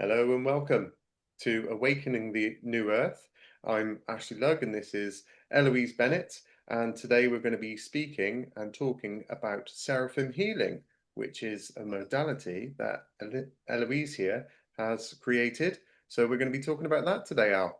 Hello and welcome to Awakening the New Earth. I'm Ashley Lugg and this is Eloise Bennett. And today we're going to be speaking and talking about Seraphim Healing, which is a modality that Eloise here has created. So we're going to be talking about that today, Al.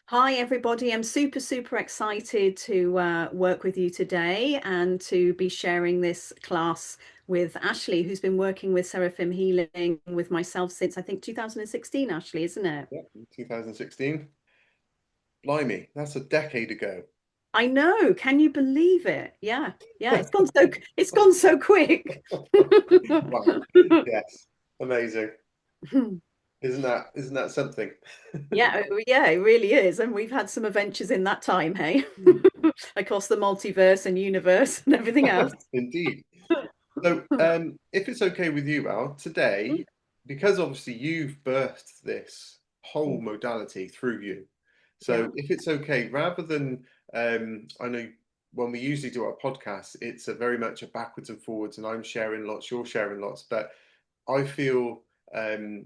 Hi, everybody. I'm super excited to work with you today and to be sharing this class with Ashley, who's been working with Seraphim Healing with myself since I think 2016, Ashley, isn't it? Yeah, 2016. Blimey, that's a decade ago. I know. Can you believe it? Yeah. Yeah, it's gone so quick. Wow. Yes. Amazing. Isn't that something? Yeah, it really is. And we've had some adventures in that time, hey? Across the multiverse and universe and everything else. Indeed. So, if it's okay with you, Al, today, because obviously you've birthed this whole modality through you. Yeah. So, if it's okay, rather than, I know when we usually do our podcast, it's a very much a backwards and forwards, and I'm sharing lots, you're sharing lots, but I feel um,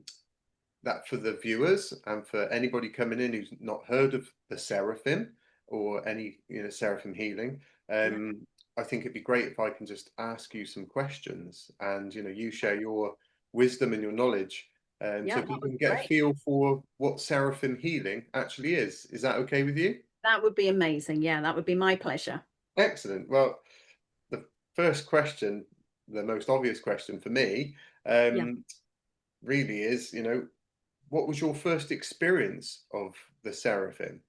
that for the viewers and for anybody coming in who's not heard of the Seraphim or any, Seraphim healing, Yeah. I think it'd be great if I can just ask you some questions and, you share your wisdom and your knowledge, Yeah, so that people would can be get a great. feel for what Seraphim healing actually is. Is that okay with you? That would be amazing. Yeah, that would be my pleasure. Excellent. Well, the first question, the most obvious question for me, Yeah. um, really is, what was your first experience of the Seraphim?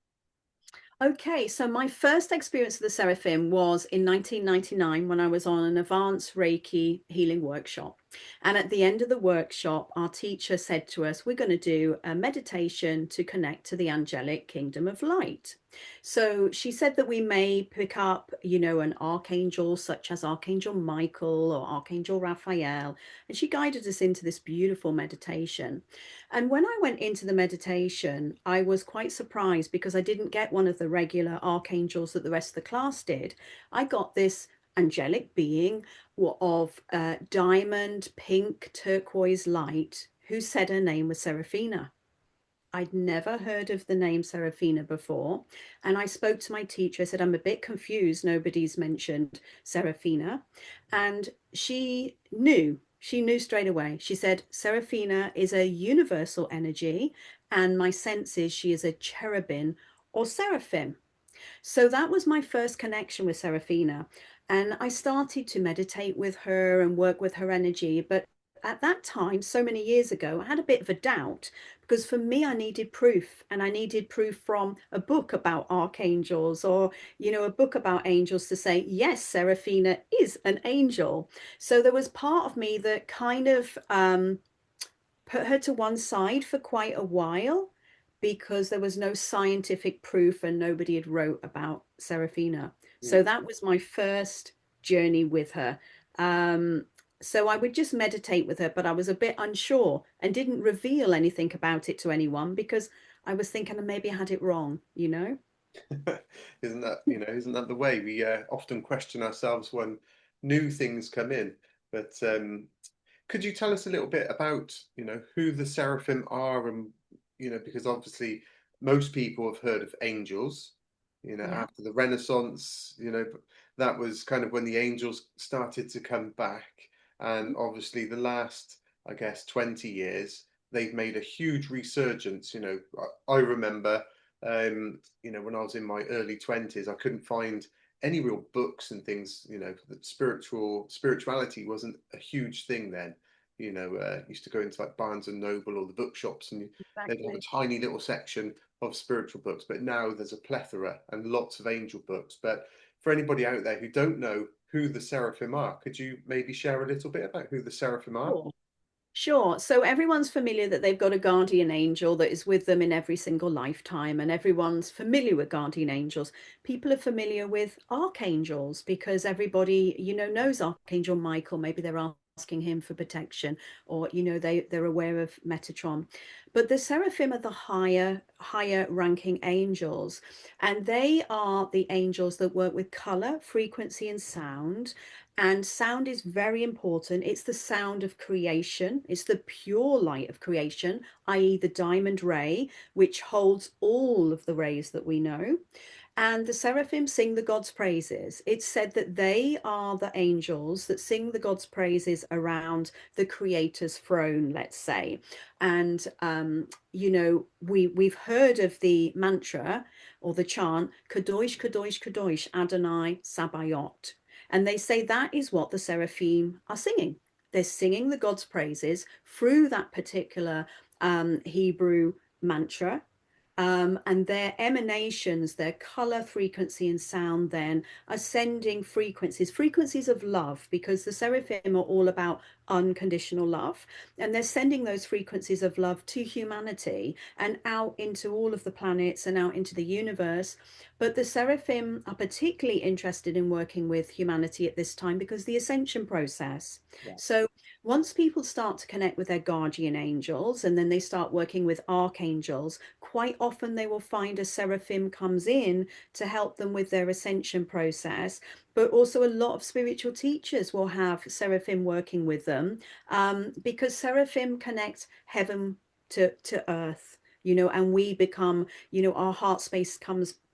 Okay, so my first experience of the Seraphim was in 1999 when I was on an advanced Reiki healing workshop. And at the end of the workshop, our teacher said to us, we're going to do a meditation to connect to the angelic kingdom of light. So she said that we may pick up, an archangel such as Archangel Michael or Archangel Raphael. And she guided us into this beautiful meditation. And when I went into the meditation, I was quite surprised because I didn't get one of the regular archangels that the rest of the class did. I got this angelic being of diamond, pink, turquoise light who said her name was Seraphina. I'd never heard of the name Seraphina before. And I spoke to my teacher. I said, I'm a bit confused. Nobody's mentioned Seraphina. And she knew straight away. She said, Seraphina is a universal energy. And my sense is she is a cherubim or seraphim. So that was my first connection with Seraphina. And I started to meditate with her and work with her energy. But at that time, so many years ago, I had a bit of a doubt because for me, I needed proof and I needed proof from a book about archangels or, a book about angels to say, yes, Seraphina is an angel. So there was part of me that kind of put her to one side for quite a while because there was no scientific proof and nobody had wrote about Seraphina. So Mm. that was my first journey with her. Um, so I would just meditate with her, but I was a bit unsure and didn't reveal anything about it to anyone because I was thinking maybe I had it wrong. Isn't that the way we often question ourselves when new things come in? But could you tell us a little bit about, who the seraphim are and, because obviously most people have heard of angels, Yeah. after the Renaissance, that was kind of when the angels started to come back. And obviously the last, I guess, 20 years, they've made a huge resurgence. I remember, when I was in my early 20s, I couldn't find any real books and things, that spirituality wasn't a huge thing then. Used to go into like Barnes and Noble or the bookshops, and they'd have a Exactly. tiny little section of spiritual books. But now there's a plethora and lots of angel books. But for anybody out there who don't know who the seraphim are, could you maybe share a little bit about who the seraphim are? Sure. Sure. So everyone's familiar that they've got a guardian angel that is with them in every single lifetime, and everyone's familiar with guardian angels. People are familiar with archangels because everybody, knows Archangel Michael. Maybe there are asking him for protection, or they're aware of Metatron. But the seraphim are the higher ranking angels, and they are the angels that work with color, frequency, and sound. And sound is very important. It's the sound of creation. It's the pure light of creation, i.e. the diamond ray, which holds all of the rays that we know. And the seraphim sing the God's praises. It's said that they are the angels that sing the God's praises around the Creator's throne, let's say. And we've heard of the mantra or the chant, Kadosh, Kadosh, Kadosh, Adonai Sabayot. And they say that is what the seraphim are singing. They're singing the God's praises through that particular Hebrew mantra, and their emanations, their color, frequency, and sound then are sending frequencies of love, because the seraphim are all about unconditional love, and they're sending those frequencies of love to humanity and out into all of the planets and out into the universe. But the seraphim are particularly interested in working with humanity at this time because the ascension process. Yeah. So once people start to connect with their guardian angels and then they start working with archangels, quite often they will find a seraphim comes in to help them with their ascension process. But also a lot of spiritual teachers will have seraphim working with them, because seraphim connect heaven to earth, and we become, our heart space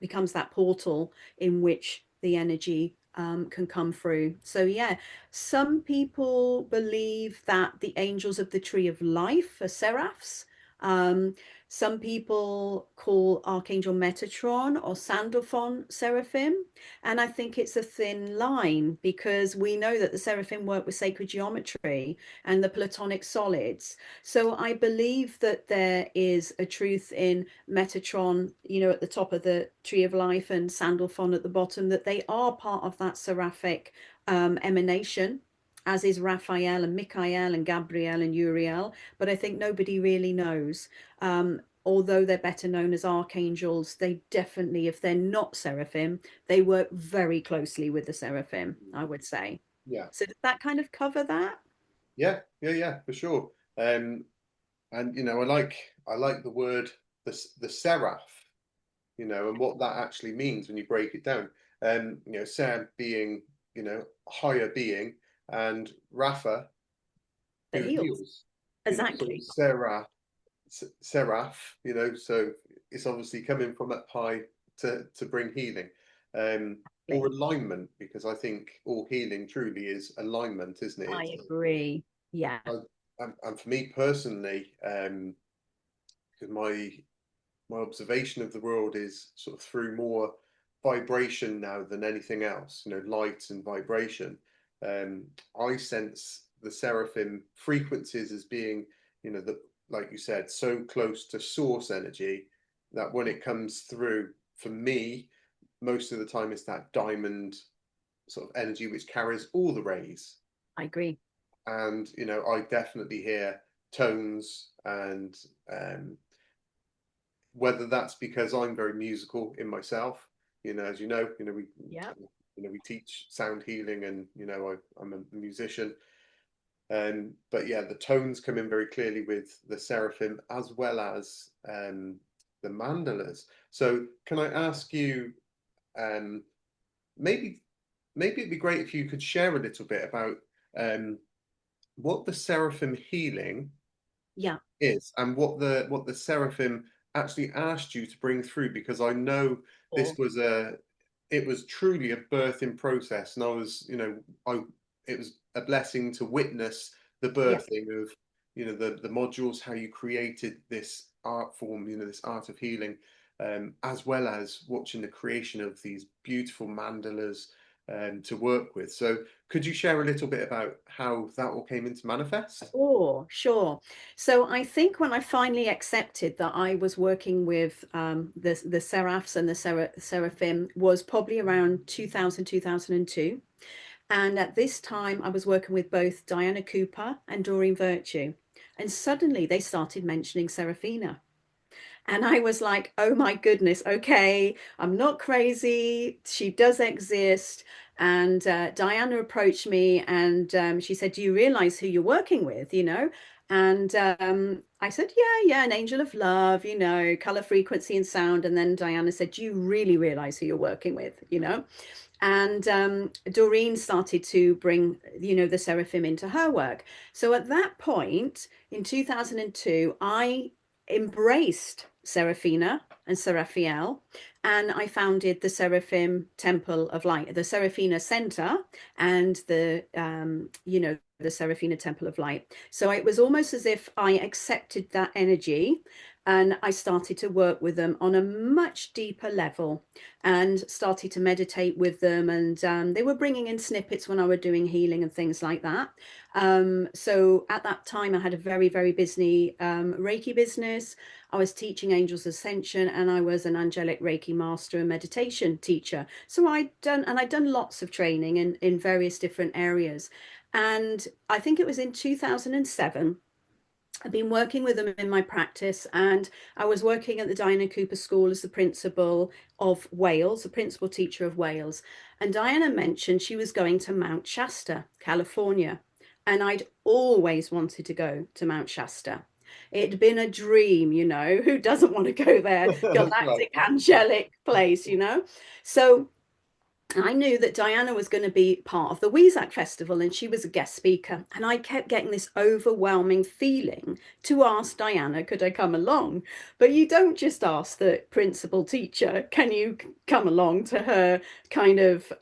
becomes that portal in which the energy can come through. So yeah, some people believe that the angels of the tree of life are seraphs. Um, some people call Archangel Metatron or Sandalphon seraphim. And I think it's a thin line, because we know that the seraphim work with sacred geometry and the platonic solids. So I believe that there is a truth in Metatron, at the top of the tree of life, and Sandalphon at the bottom, that they are part of that seraphic emanation, as is Raphael and Michael and Gabriel and Uriel. But I think nobody really knows. Although they're better known as archangels, they definitely, if they're not seraphim, they work very closely with the seraphim, I would say. Yeah. So does that kind of cover that? Yeah, yeah, yeah, for sure. And I like the word the seraph, and what that actually means when you break it down. Ser being, higher being, and Rapha, The who heels. heals, so Exactly. seraph, so it's obviously coming from up high to bring healing, or Exactly. alignment, because I think all healing truly is alignment, isn't it? I agree. Yeah, I, and for me personally, because my observation of the world is sort of through more vibration now than anything else, light and vibration. Um, I sense the seraphim frequencies as being, like you said, so close to source energy that when it comes through, for me, most of the time it's that diamond sort of energy which carries all the rays. I agree. And, I definitely hear tones, and whether that's because I'm very musical in myself, as Yeah, we teach sound healing, and I'm a musician. But yeah, the tones come in very clearly with the seraphim, as well as the mandalas. So can I ask you, um, maybe it'd be great if you could share a little bit about um, what the seraphim healing yeah. is, and what the seraphim actually asked you to bring through, because I know this Or was it was truly a birthing process, and I was, I it was a blessing to witness the yeah. birthing of, the modules, how you created this art form, this art of healing, as well as watching the creation of these beautiful mandalas to work with. So could you share a little bit about how that all came into manifest? Oh, sure. So I think when I finally accepted that I was working with the seraphs and the seraphim was probably around 2000, 2002. And at this time, I was working with both Diana Cooper and Doreen Virtue. And suddenly they started mentioning Seraphina. And I was like, oh my goodness, okay, I'm not crazy. She does exist. And Diana approached me and she said, do you realize who you're working with, you know? And I said, yeah, an angel of love, you know, color, frequency, and sound. And then Diana said, do you really realize who you're working with, you know? And Doreen started to bring, you know, the Seraphim into her work. So at that point in 2002, I embraced Seraphina and Seraphiel, and I founded the Seraphim Temple of Light, the Seraphina Center, and you know, the Seraphina Temple of Light. So it was almost as if I accepted that energy and I started to work with them on a much deeper level and started to meditate with them. And they were bringing in snippets when I was doing healing and things like that. So at that time, I had a very, very busy Reiki business. I was teaching Angels Ascension, and I was an angelic Reiki master and meditation teacher. So I'd done lots of training in various different areas. And I think it was in 2007. I've been working with them in my practice, and I was working at the Diana Cooper School as the principal of Wales, the principal teacher of Wales. And Diana mentioned she was going to Mount Shasta, California. And I'd always wanted to go to Mount Shasta. It'd been a dream, you know, who doesn't want to go there? That's right. Galactic, angelic place, you know? So I knew that Diana was going to be part of the Weizak Festival and she was a guest speaker. And I kept getting this overwhelming feeling to ask Diana, could I come along? But you don't just ask the principal teacher, can you come along to her kind of,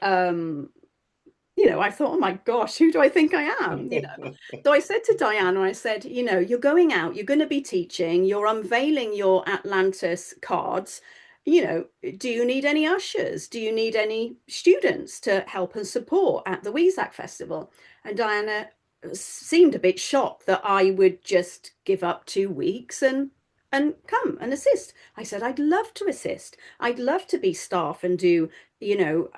you know, I thought, oh my gosh, who do I think I am? You know, so I said to Diana, I said, you know, you're going out, you're going to be teaching, you're unveiling your Atlantis cards. You know, do you need any ushers? Do you need any students to help and support at the Weizak Festival? And Diana seemed a bit shocked that I would just give up 2 weeks and come and assist. I said, I'd love to assist. I'd love to be staff and do, you know,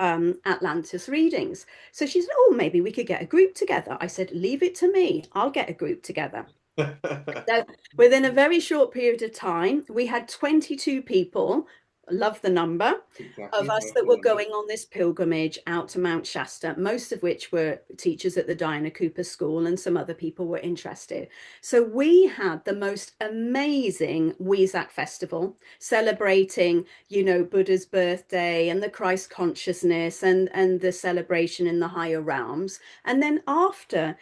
Atlantis readings. So she said, oh, maybe we could get a group together. I said, leave it to me. I'll get a group together. So within a very short period of time, we had 22 people, love the number, of Exactly. us Love that the were number. going on this pilgrimage out to Mount Shasta, most of which were teachers at the Diana Cooper School, and some other people were interested. So we had the most amazing Weizak festival celebrating, you know, Buddha's birthday and the Christ consciousness and the celebration in the higher realms. And then after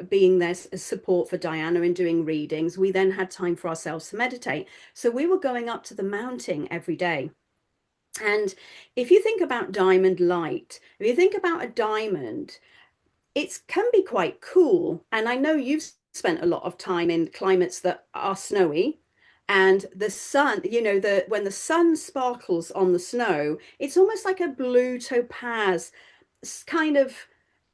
being there as support for Diana in doing readings, we then had time for ourselves to meditate. So we were going up to the mountain every day. And if you think about diamond light, if you think about a diamond, it can be quite cool. And I know you've spent a lot of time in climates that are snowy. And the sun, you know, when the sun sparkles on the snow, it's almost like a blue topaz kind of,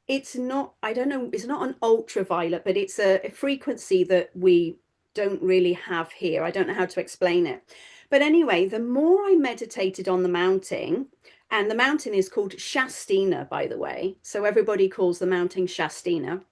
it's not, I don't know, it's not an ultraviolet, but it's a frequency that we don't really have here. I don't know how to explain it. But anyway, the more I meditated on the mountain, and the mountain is called Shastina, by the way. So everybody calls the mountain Shastina.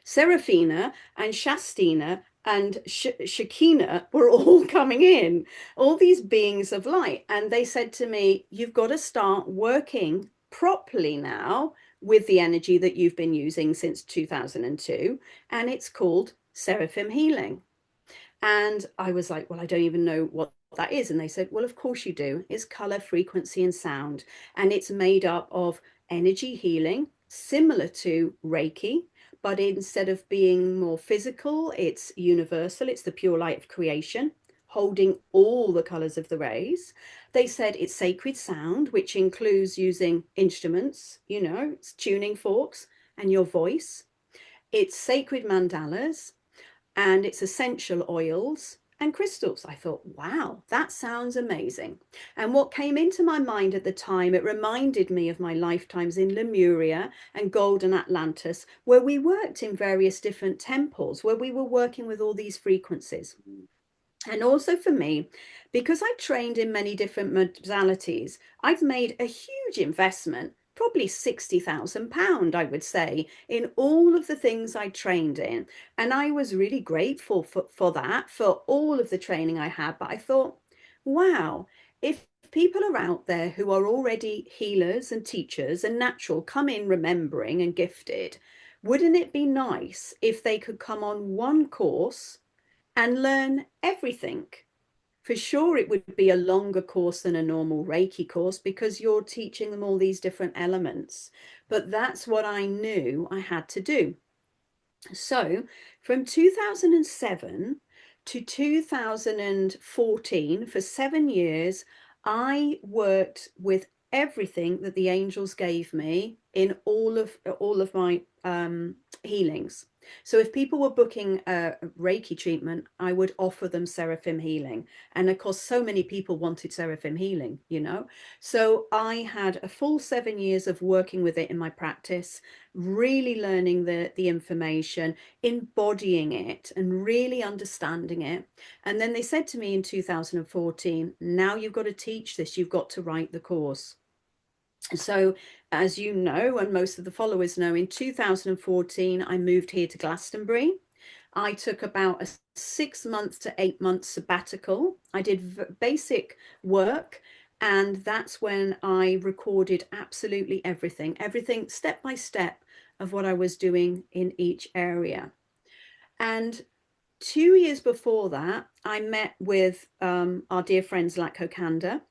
Seraphina and Shastina and Shekinah were all coming in, all these beings of light. And they said to me, you've got to start working properly now with the energy that you've been using since 2002. And it's called Seraphim Healing. And I was like, well, I don't even know what that is. And they said, well, of course you do. It's color, frequency, and sound. And it's made up of energy healing, similar to Reiki, but instead of being more physical, it's universal. It's the pure light of creation, holding all the colors of the rays. They said it's sacred sound, which includes using instruments, you know, it's tuning forks and your voice. It's sacred mandalas, and it's essential oils and crystals. I thought, wow, that sounds amazing. And what came into my mind at the time, it reminded me of my lifetimes in Lemuria and Golden Atlantis, where we worked in various different temples, where we were working with all these frequencies. And also for me, because I trained in many different modalities, I've made a huge investment probably £60,000, I would say, in all of the things I trained in. And I was really grateful for that, for all of the training I had. But I thought, wow, if people are out there who are already healers and teachers and natural, come in remembering and gifted, wouldn't it be nice if they could come on one course and learn everything? For sure, it would be a longer course than a normal Reiki course because you're teaching them all these different elements. But that's what I knew I had to do. So from 2007 to 2014, for 7 years, I worked with everything that the angels gave me in all of my healings. So if people were booking a Reiki treatment, I would offer them Seraphim Healing. And of course, so many people wanted Seraphim Healing, So I had a full 7 years of working with it in my practice, really learning the information, embodying it, and really understanding it. And then they said to me in 2014, now you've got to teach this, you've got to write the course. So, as you know, and most of the followers know, in 2014, I moved here to Glastonbury. I took about a 6 month to 8 month sabbatical. I did basic work, and that's when I recorded absolutely everything step by step of what I was doing in each area. And 2 years before that, I met with our dear friends Latko Kanda,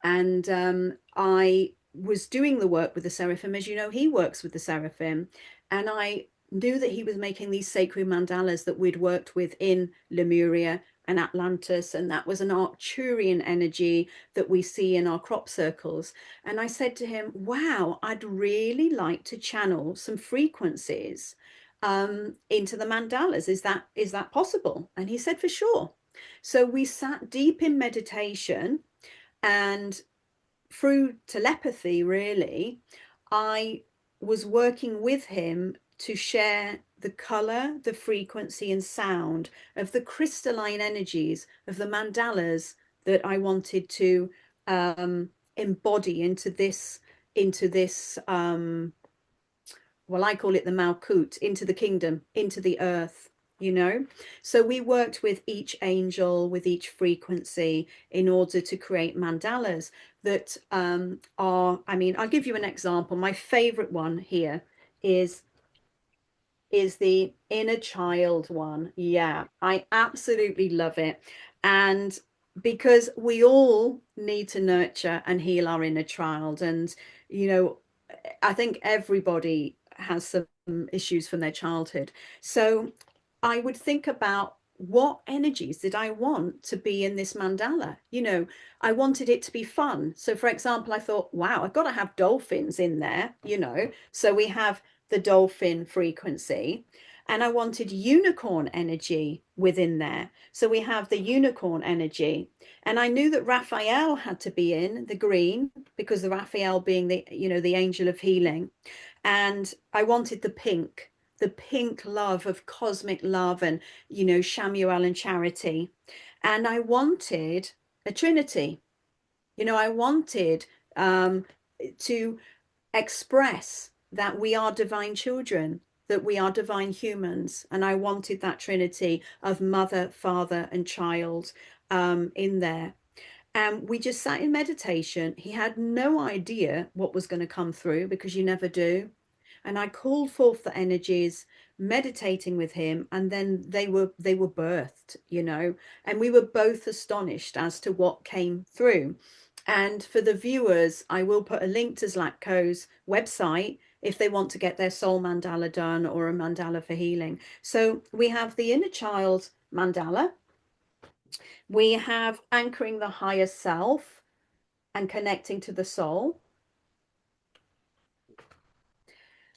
and I was doing the work with the Seraphim. As you know, he works with the Seraphim, and I knew that he was making these sacred mandalas that we'd worked with in Lemuria and Atlantis, and that was an Arcturian energy that we see in our crop circles. And I said to him, wow, I'd really like to channel some frequencies into the mandalas. Is that possible? And he said, for sure. So we sat deep in meditation, and through telepathy, really, I was working with him to share the color, the frequency, and sound of the crystalline energies of the mandalas that I wanted to embody into this well, I call it the Malkut, into the kingdom, into the earth. So we worked with each angel, with each frequency, in order to create mandalas that I'll give you an example. My favorite one here is the inner child one. Yeah, I absolutely love it. And because we all need to nurture and heal our inner child. And, you know, I think everybody has some issues from their childhood. So I would think about, what energies did I want to be in this mandala? I wanted it to be fun. So, for example, I thought, wow, I've got to have dolphins in there. So we have the dolphin frequency. And I wanted unicorn energy within there. So we have the unicorn energy. And I knew that Raphael had to be in the green, because the Raphael being the angel of healing. And I wanted the pink love of cosmic love, and Shamuel and Charity. And I wanted a Trinity. I wanted to express that we are divine children, that we are divine humans. And I wanted that Trinity of mother, father, and child in there. And we just sat in meditation. He had no idea what was going to come through, because you never do. And I called forth the energies, meditating with him, and then they were birthed. And we were both astonished as to what came through. And for the viewers, I will put a link to Zlatko's website if they want to get their soul mandala done, or a mandala for healing. So we have the inner child mandala. We have anchoring the higher self and connecting to the soul.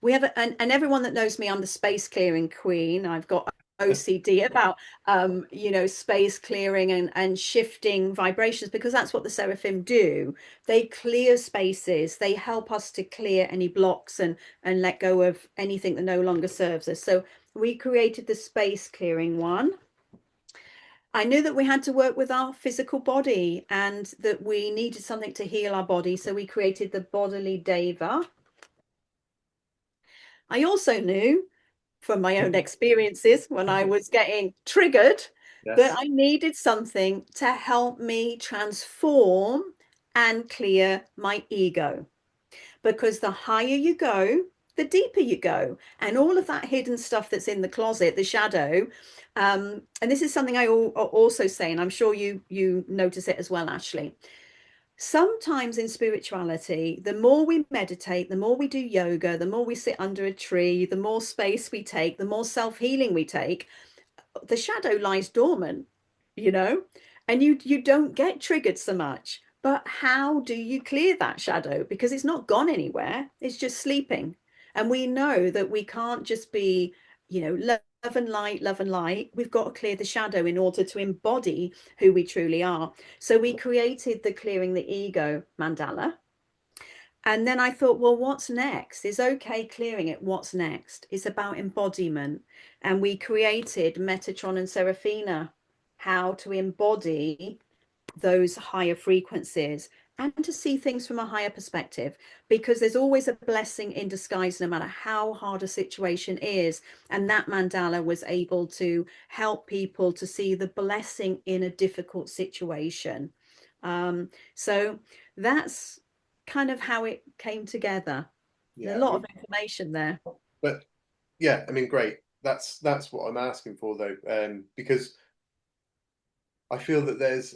We have, and everyone that knows me, I'm the space clearing queen. I've got OCD about space clearing and shifting vibrations, because that's what the Seraphim do. They clear spaces. They help us to clear any blocks and let go of anything that no longer serves us. So we created the space clearing one. I knew that we had to work with our physical body, and that we needed something to heal our body. So we created the bodily deva. I also knew from my own experiences when I was getting triggered that Yes. I needed something to help me transform and clear my ego. Because the higher you go, the deeper you go. And all of that hidden stuff that's in the closet, the shadow, and this is something I also say, and I'm sure you notice it as well, Ashley. Sometimes in spirituality, the more we meditate, the more we do yoga, the more we sit under a tree, the more space we take, the more self-healing we take, the shadow lies dormant, you know, and you don't get triggered so much. But how do you clear that shadow? Because it's not gone anywhere, it's just sleeping. And we know that we can't just be, love and light, love and light. We've got to clear the shadow in order to embody who we truly are. So we created the clearing the ego mandala. And then I thought, well, what's next? It's okay clearing it. What's next? It's about embodiment. And we created Metatron and Seraphina, how to embody those higher frequencies and to see things from a higher perspective, because there's always a blessing in disguise no matter how hard a situation is. And that mandala was able to help people to see the blessing in a difficult situation. So that's kind of how it came together. There's a Yeah. I lot of mean, information there. but yeah, I mean, great. That's what I'm asking for though, because I feel that there's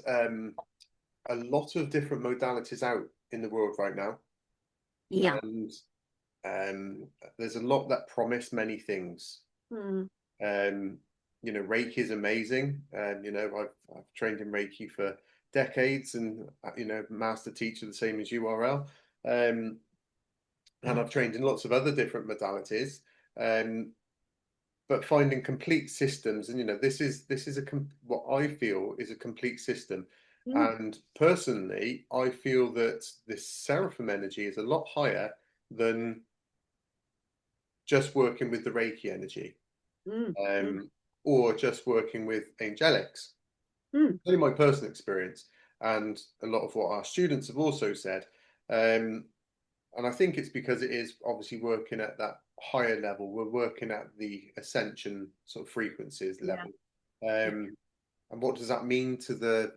a lot of different modalities out in the world right now, Yeah. and there's a lot that promise many things. Mm, Um, Reiki is amazing. I've trained in Reiki for decades, and master teacher the same as URL. And I've trained in lots of other different modalities. Um, but finding complete systems, and this is what I feel is a complete system. mm, And personally, I feel that this seraphim energy is a lot higher than just working with the Reiki energy, mm, mm, um, or just working with angelics. mm, Only my personal experience, and a lot of what our students have also said. Um, and I think it's because it is obviously working at that higher level. We're working at the ascension sort of frequencies yeah. level. Yeah. And what does that mean to the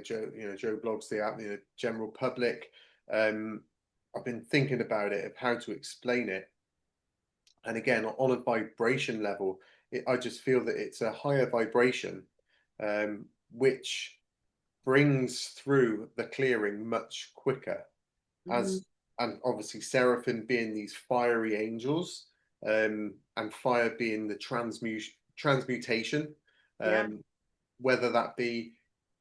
Joe blogs, the general public? I've been thinking about it of how to explain it. And again, on a vibration level, I just feel that it's a higher vibration, which brings through the clearing much quicker. Mm, As and obviously seraphim being these fiery angels, and fire being the transmutation, yeah. um, whether that be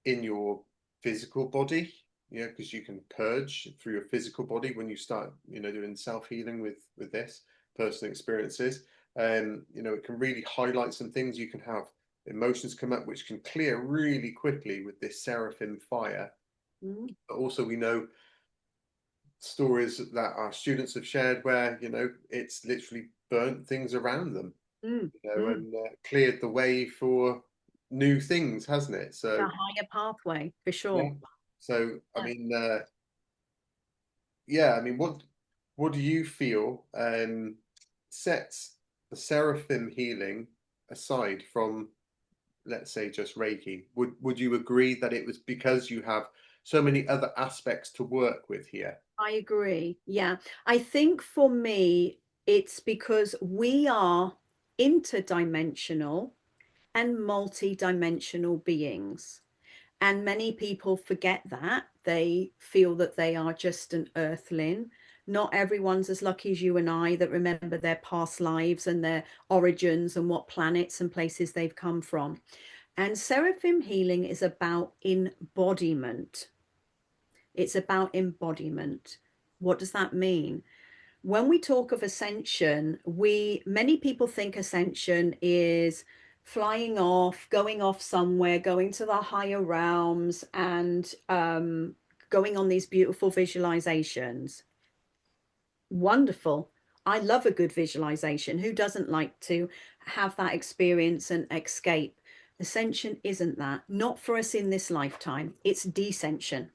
in your physical body, because you can purge through your physical body when you start, doing self-healing with this personal experiences. It can really highlight some things. You can have emotions come up which can clear really quickly with this seraphim fire. Mm, But also we know stories that our students have shared where it's literally burnt things around them, mm, mm. and cleared the way for new things, hasn't it? The So higher pathway for yeah. sure. So I Yeah. mean, yeah. I mean, what do you feel sets the seraphim healing aside from, let's say, just Reiki? Would you agree that it was because you have so many other aspects to work with here? I agree. Yeah. I think for me, it's because we are interdimensional and multi-dimensional beings. And many people forget that. They feel that they are just an earthling. Not everyone's as lucky as you and I that remember their past lives and their origins and what planets and places they've come from. And Seraphim healing is about embodiment. It's about embodiment. What does that mean? When we talk of ascension, many people think ascension is flying off, going off somewhere, going to the higher realms, and going on these beautiful visualizations. Wonderful. I love a good visualization. Who doesn't like to have that experience and escape? Ascension isn't that. Not for us in this lifetime. It's descension.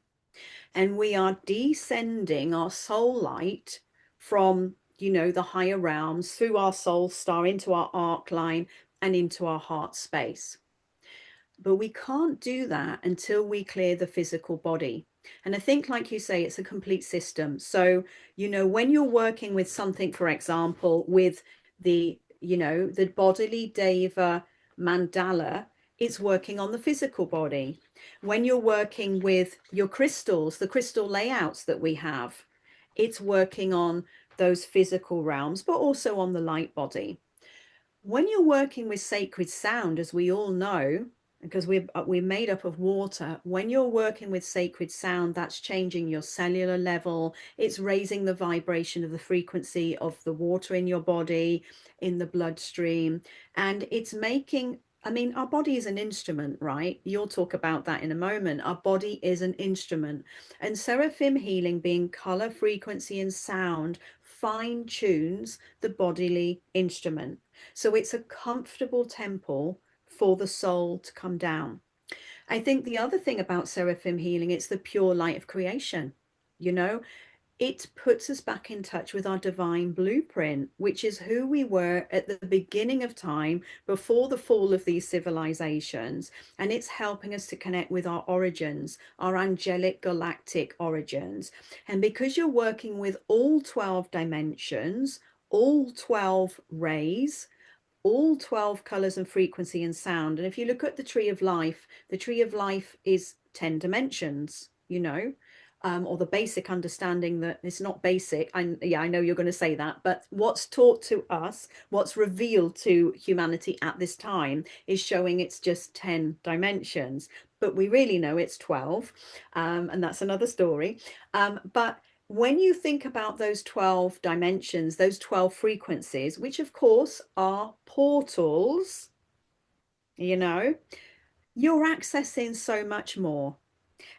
And we are descending our soul light from the higher realms, through our soul star, into our arc line, and into our heart space. But we can't do that until we clear the physical body. And I think, like you say, it's a complete system. So, when you're working with something, for example, with the bodily deva mandala, it's working on the physical body. When you're working with your crystals, the crystal layouts that we have, it's working on those physical realms, but also on the light body. When you're working with sacred sound, as we all know, because we're made up of water, when you're working with sacred sound, that's changing your cellular level. It's raising the vibration of the frequency of the water in your body, in the bloodstream, and it's making, I mean, our body is an instrument, right? You'll talk about that in a moment. Our body is an instrument. And Seraphim Healing, being color, frequency, and sound, fine tunes the bodily instrument. So it's a comfortable temple for the soul to come down. I think the other thing about Seraphim Healing, it's the pure light of creation. You know, it puts us back in touch with our divine blueprint, which is who we were at the beginning of time before the fall of these civilizations. And it's helping us to connect with our origins, our angelic galactic origins. And because you're working with all 12 dimensions, all 12 rays, all 12 colors and frequency and sound. And if you look at the tree of life, the tree of life is 10 dimensions, or the basic understanding that it's not basic. I know you're going to say that, but what's taught to us, what's revealed to humanity at this time, is showing it's just 10 dimensions, but we really know it's 12. And that's another story. But when you think about those 12 dimensions, those 12 frequencies, which of course are portals, you're accessing so much more.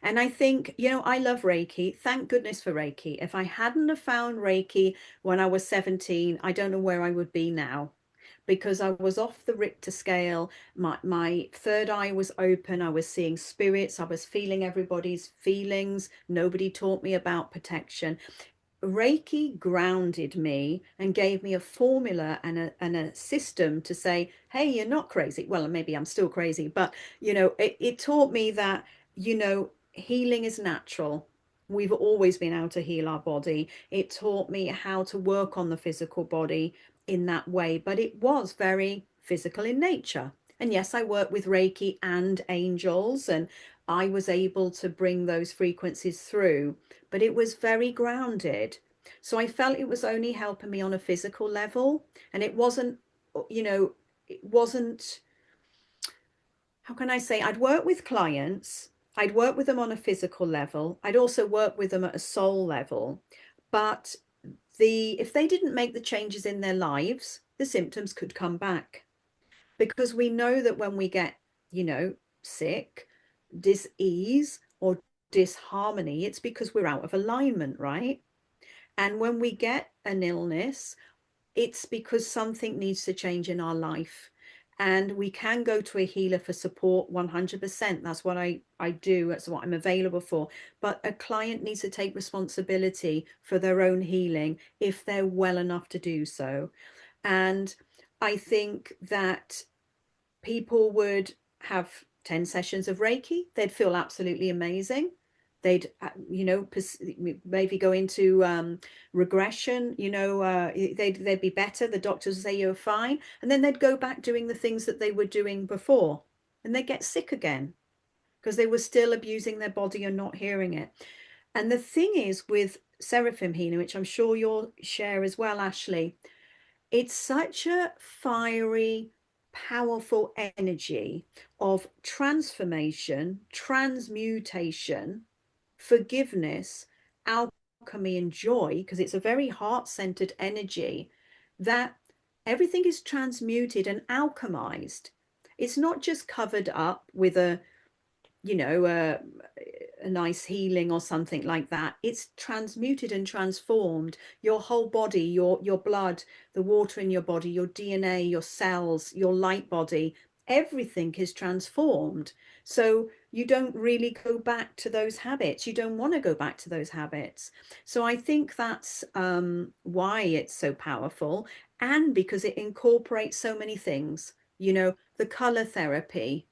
And I think, I love Reiki. Thank goodness for Reiki. If I hadn't have found Reiki when I was 17, I don't know where I would be now, because I was off the Richter scale. My third eye was open. I was seeing spirits. I was feeling everybody's feelings. Nobody taught me about protection. Reiki grounded me and gave me a formula and a system to say, hey, you're not crazy. Well, maybe I'm still crazy, but it taught me that, healing is natural. We've always been able to heal our body. It taught me how to work on the physical body in that way, but it was very physical in nature. And yes, I work with Reiki and angels, and I was able to bring those frequencies through, but it was very grounded. So I felt it was only helping me on a physical level. And it wasn't, it wasn't, how can I say, I'd work with clients, I'd work with them on a physical level, I'd also work with them at a soul level. But if they didn't make the changes in their lives, the symptoms could come back. Because we know that when we get, sick, dis-ease, or disharmony, it's because we're out of alignment, right? And when we get an illness, it's because something needs to change in our life. And we can go to a healer for support 100%. That's what I do. That's what I'm available for. But a client needs to take responsibility for their own healing if they're well enough to do so. And I think that people would have 10 sessions of Reiki, they'd feel absolutely amazing. They'd, maybe go into regression, they'd be better. The doctors would say you're fine. And then they'd go back doing the things that they were doing before. And they get sick again because they were still abusing their body and not hearing it. And the thing is with Seraphim Healing, which I'm sure you'll share as well, Ashley, it's such a fiery, powerful energy of transformation, transmutation, forgiveness, alchemy, and joy, because it's a very heart-centered energy, that everything is transmuted and alchemized. It's not just covered up with a nice healing or something like that. It's transmuted and transformed. Your whole body, your blood, the water in your body, your DNA, your cells, your light body, everything is transformed. So you don't really go back to those habits. You don't want to go back to those habits. So I think that's why it's so powerful, and because it incorporates so many things, you know, the color therapy,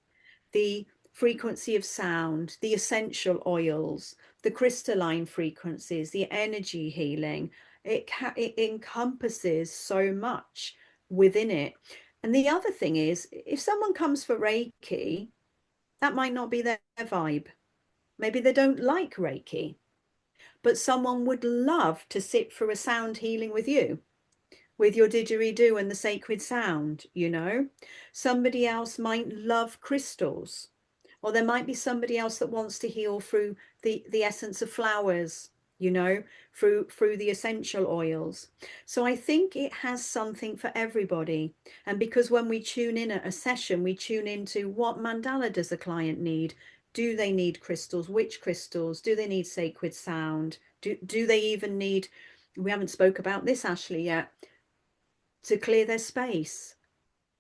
the frequency of sound, the essential oils, the crystalline frequencies, the energy healing. It encompasses so much within it. And the other thing is, if someone comes for Reiki, that might not be their vibe. Maybe they don't like Reiki, but someone would love to sit for a sound healing with you, with your didgeridoo and the sacred sound, you know. Somebody else might love crystals, or there might be somebody else that wants to heal through the essence of flowers, you know, through the essential oils. So I think it has something for everybody. And because when we tune in at a session, we tune into what mandala does a client need. Do they need crystals? Which crystals? Do they need sacred sound? Do they even need, we haven't spoke about this, Ashley, yet, to clear their space?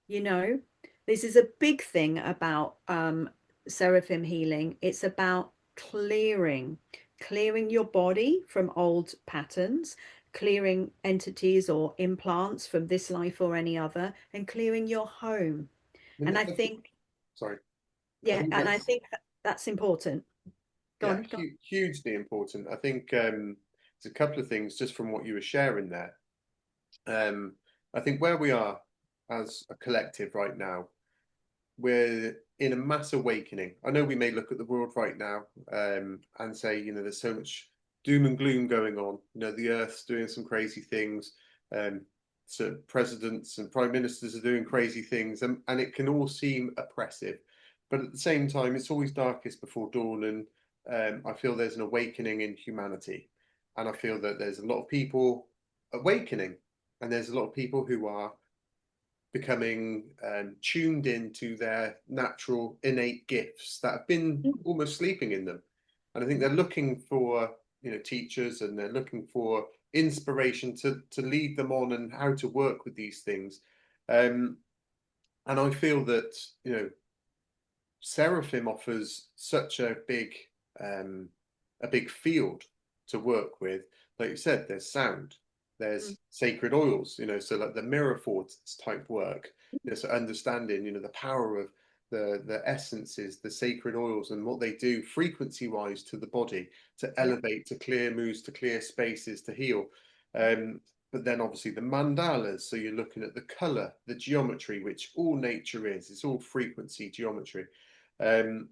You know, this is a big thing about Seraphim healing. It's about clearing your body from old patterns, clearing entities or implants from this life or any other, and clearing your home. I mean, And I think, sorry, I yeah, think and I that's think that's important. Go yeah, on, go on. hugely important. I think there's a couple of things just from what you were sharing there. Um, I think where we are as a collective right now, we're in a mass awakening. I know we may look at the world right now and say, you know, there's so much doom and gloom going on. You know, the Earth's doing some crazy things. Um, so presidents and prime ministers are doing crazy things, and it can all seem oppressive. But at the same time, it's always darkest before dawn, and I feel there's an awakening in humanity, and I feel that there's a lot of people awakening, and there's a lot of people who are becoming tuned into their natural innate gifts that have been almost sleeping in them. And I think they're looking for, you know, teachers, and they're looking for inspiration to lead them on and how to work with these things. Um, and I feel that, you know, Seraphim offers such um, a big field to work with. Like you said, there's sound, Mm, there's sacred oils, you know, so like the mirror force type work, you know, so understanding, you know, the power of the essences, the sacred oils, and what they do frequency wise to the body, to yeah, elevate, to clear moods, to clear spaces, to heal. But then obviously the mandalas, so you're looking at the color, the geometry, which all nature is, it's all frequency geometry. Um,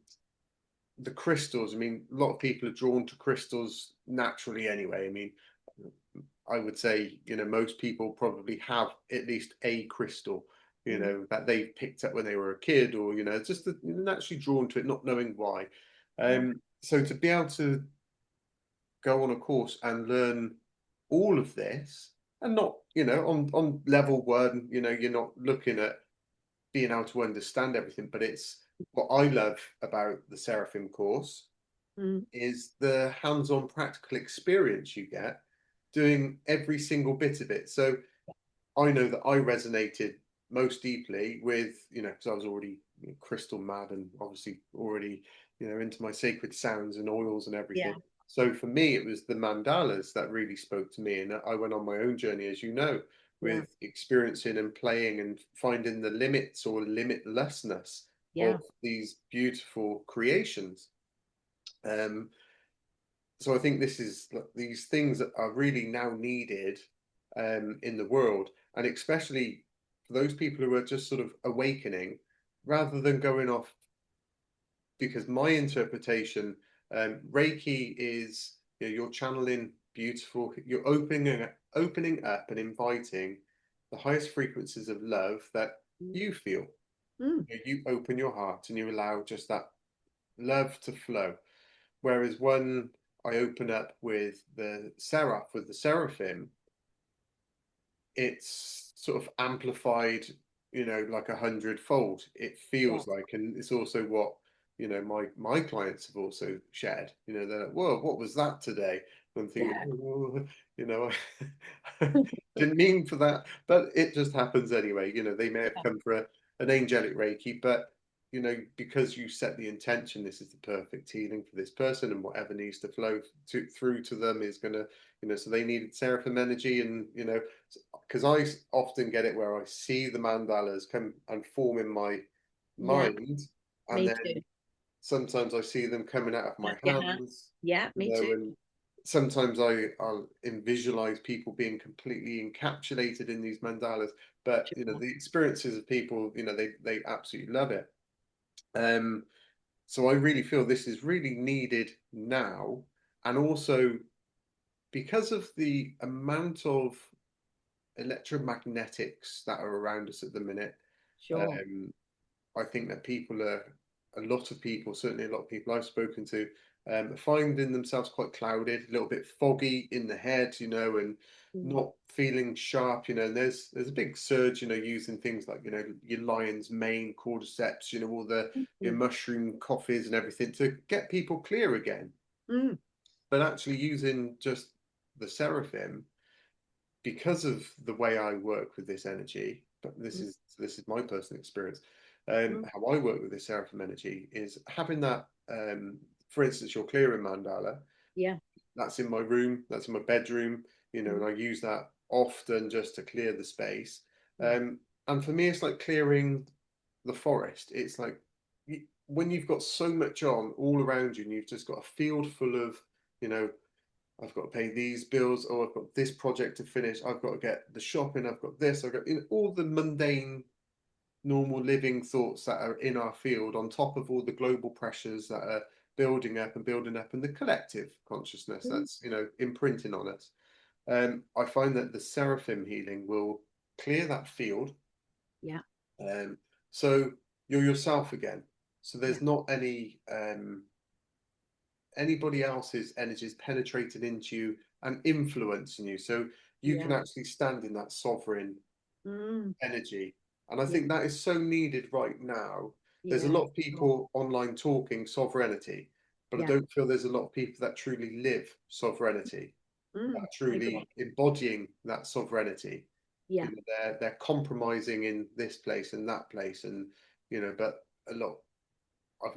the crystals, I mean, a lot of people are drawn to crystals naturally anyway. I mean, I would say, you know, most people probably have at least a crystal, you mm, know, that they picked up when they were a kid, or, you know, just naturally drawn to it, not knowing why. yeah, So to be able to go on a course and learn all of this, and not, you know, on level one, you know, you're not looking at being able to understand everything, but it's what I love about the Seraphim course mm, is the hands-on practical experience you get doing every single bit of it. So I know that I resonated most deeply with, you know, because I was already, you know, crystal mad, and obviously already, you know, into my sacred sounds and oils and yeah, everything. So for me, it was the mandalas that really spoke to me. And I went on my own journey, as you know, yeah, with experiencing and playing and finding the limits or limitlessness of yeah. these beautiful creations. Um, so I think this is these things that are really now needed in the world, and especially for those people who are just sort of awakening, rather than going off. Because my interpretation, Reiki is, you know, you're channeling beautiful, you're opening up and inviting the highest frequencies of love that Mm, you feel. mm, You open your heart and you allow just that love to flow. Whereas when I open up with the seraph, with the seraphim, it's sort of amplified, you know, like 100-fold. It yeah, feels like, and it's also what, you know, my clients have also shared. You know, they're like, "Whoa, what was that today?" And I'm thinking, yeah. oh, you know, I didn't mean for that, but it just happens anyway. You know, they may have come for an angelic Reiki, but because you set the intention, this is the perfect healing for this person, and whatever needs to flow through to them is going to, so they needed seraphim energy, and because I often get it where I see the mandalas come and form in my Yeah, mind, and me too. then sometimes I see them coming out of my Clap your hand. hands, Yeah, me too. and sometimes I'll visualize people being completely encapsulated in these mandalas. But Sure. the experiences of people, they absolutely love it. Um, so I really feel this is really needed now, and also because of the amount of electromagnetics that are around us at the minute. Sure. Um, I think that a lot of people, certainly a lot of people I've spoken to, finding themselves quite clouded, a little bit foggy in the head, and Mm. not feeling sharp, and there's a big surge, using things like, your lion's mane, cordyceps, all the your Mm. mushroom coffees and everything to get people clear again. Mm. But actually using just the seraphim, because of the way I work with this energy, but Mm. this is my personal experience. Mm. How I work with this seraphim energy is having that. For instance, your clearing mandala. Yeah. That's in my room. That's in my bedroom. And Mm. I use that often just to clear the space. Yeah. And for me, it's like clearing the forest. It's like when you've got so much on all around you, and you've just got a field full of, you know, I've got to pay these bills. Oh, I've got this project to finish. I've got to get the shopping. I've got this. I've got all the mundane, normal living thoughts that are in our field, on top of all the global pressures that are building up, and the collective consciousness Mm. that's imprinting on us. I find that the seraphim healing will clear that field, Yeah. um, so you're yourself again. So Yeah. there's not anybody else's energies penetrating into you and influencing you. So you can Yeah. actually stand in that sovereign Mm. energy. And I Yeah. think that is so needed right now. There's a Yeah. lot of Sure. people online talking sovereignty, but I Yeah. don't feel there's a lot of people that truly live sovereignty, that Mm. are I agree. truly embodying that sovereignty. Yeah. They're compromising in this place and that place, and but a lot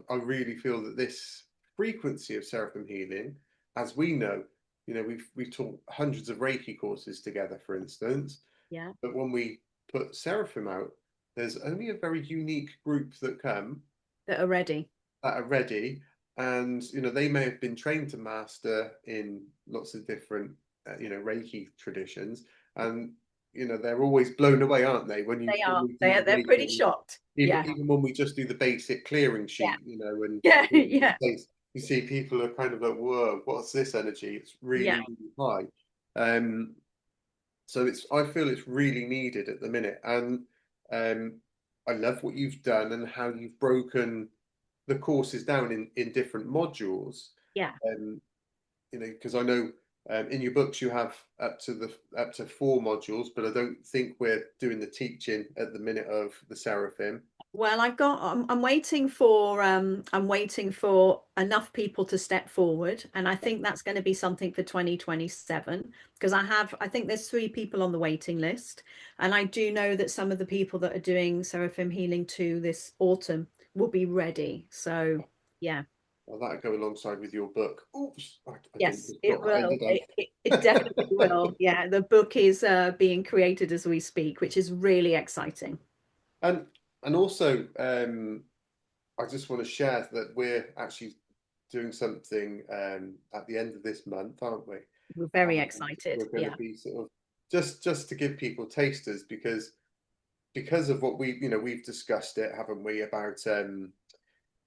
I really feel that this frequency of seraphim healing, as we know, we've taught hundreds of Reiki courses together, for instance, Yeah. but when we put seraphim out, there's only a very unique group that come, That are ready. that are ready, and they may have been trained to master in lots of different Reiki traditions, and they're always blown away, aren't they, They when are. we do the They're pretty Reiki, shocked. even Yeah. even when we just do the basic clearing Yeah. sheet, and Yeah. the Yeah. space, you see people are kind of like, whoa, what's this energy? It's Yeah. really, really high. So I feel it's really needed at the minute, and um, I love what you've done and how you've broken the courses down in different modules. Yeah. Um, because I know in your books you have up to 4 modules, but I don't think we're doing the teaching at the minute of the Seraphim. Well, I'm waiting for enough people to step forward, and I think that's going to be something for 2027, because I think there's 3 people on the waiting list, and I do know that some of the people that are doing Seraphim Healing 2 this autumn will be ready. So yeah. Well, that'll go alongside with your book. Oops, I didn't Yes, just it drop that in, will. did I? It definitely will. Yeah, the book is being created as we speak, which is really exciting. And also, I just want to share that we're actually doing something at the end of this month, aren't we? We're very And excited. we're going to Yeah. be sort of just to give people tasters, because of what we've discussed it, haven't we, about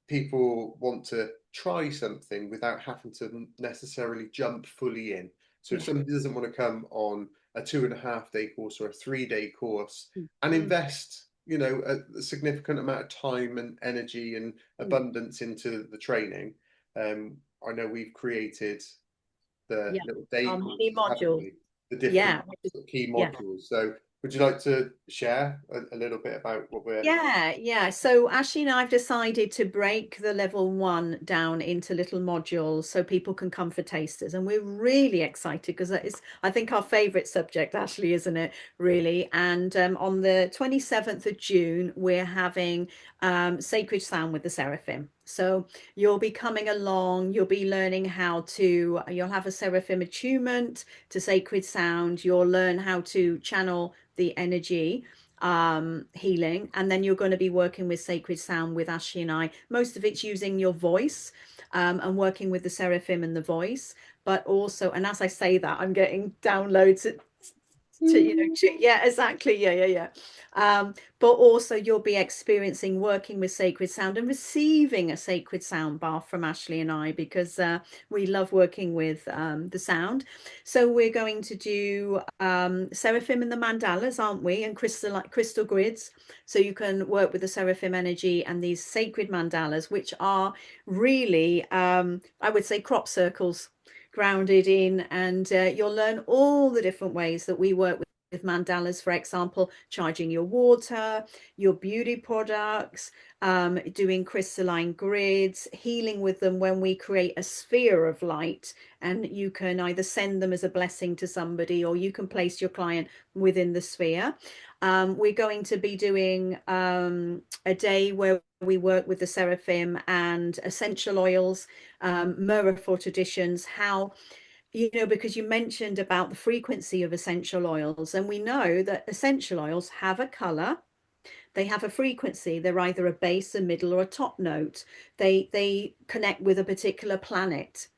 people want to try something without having to necessarily jump fully in. So if Yeah. somebody doesn't want to come on a 2.5 day course or a 3 day course and Mm. invest, a significant amount of time and energy and Mm. abundance into the training, I know we've created the Yeah. little day Mini courses, haven't modules. we? The Yeah. different sort of key Yeah. modules. So Would you like to share a little bit about what we're? Yeah. So Ashley and I have decided to break the level 1 down into little modules so people can come for tasters. And we're really excited because that is, I think, our favorite subject, Ashley, isn't it? Really. And on the 27th of June, we're having Sacred Sound with the Seraphim. So you'll be coming along, you'll be learning how to, you'll have a Seraphim attunement to sacred sound, you'll learn how to channel the energy healing, and then you're going to be working with sacred sound with Ashley and I. Most of it's using your voice and working with the seraphim and the voice, but also, and as I say that, I'm getting downloads yeah, exactly, yeah. But also you'll be experiencing working with sacred sound and receiving a sacred sound bath from Ashley and I, because we love working with the sound. So we're going to do seraphim and the mandalas, aren't we, and crystal grids, so you can work with the seraphim energy and these sacred mandalas, which are really I would say crop circles grounded in, and you'll learn all the different ways that we work with mandalas. For example, charging your water, your beauty products, doing crystalline grids, healing with them when we create a sphere of light, and you can either send them as a blessing to somebody or you can place your client within the sphere. We're going to be doing a day where we work with the seraphim and essential oils, myrrh for traditions, how, because you mentioned about the frequency of essential oils, and we know that essential oils have a color, they have a frequency, they're either a base, a middle, or a top note. They connect with a particular planet.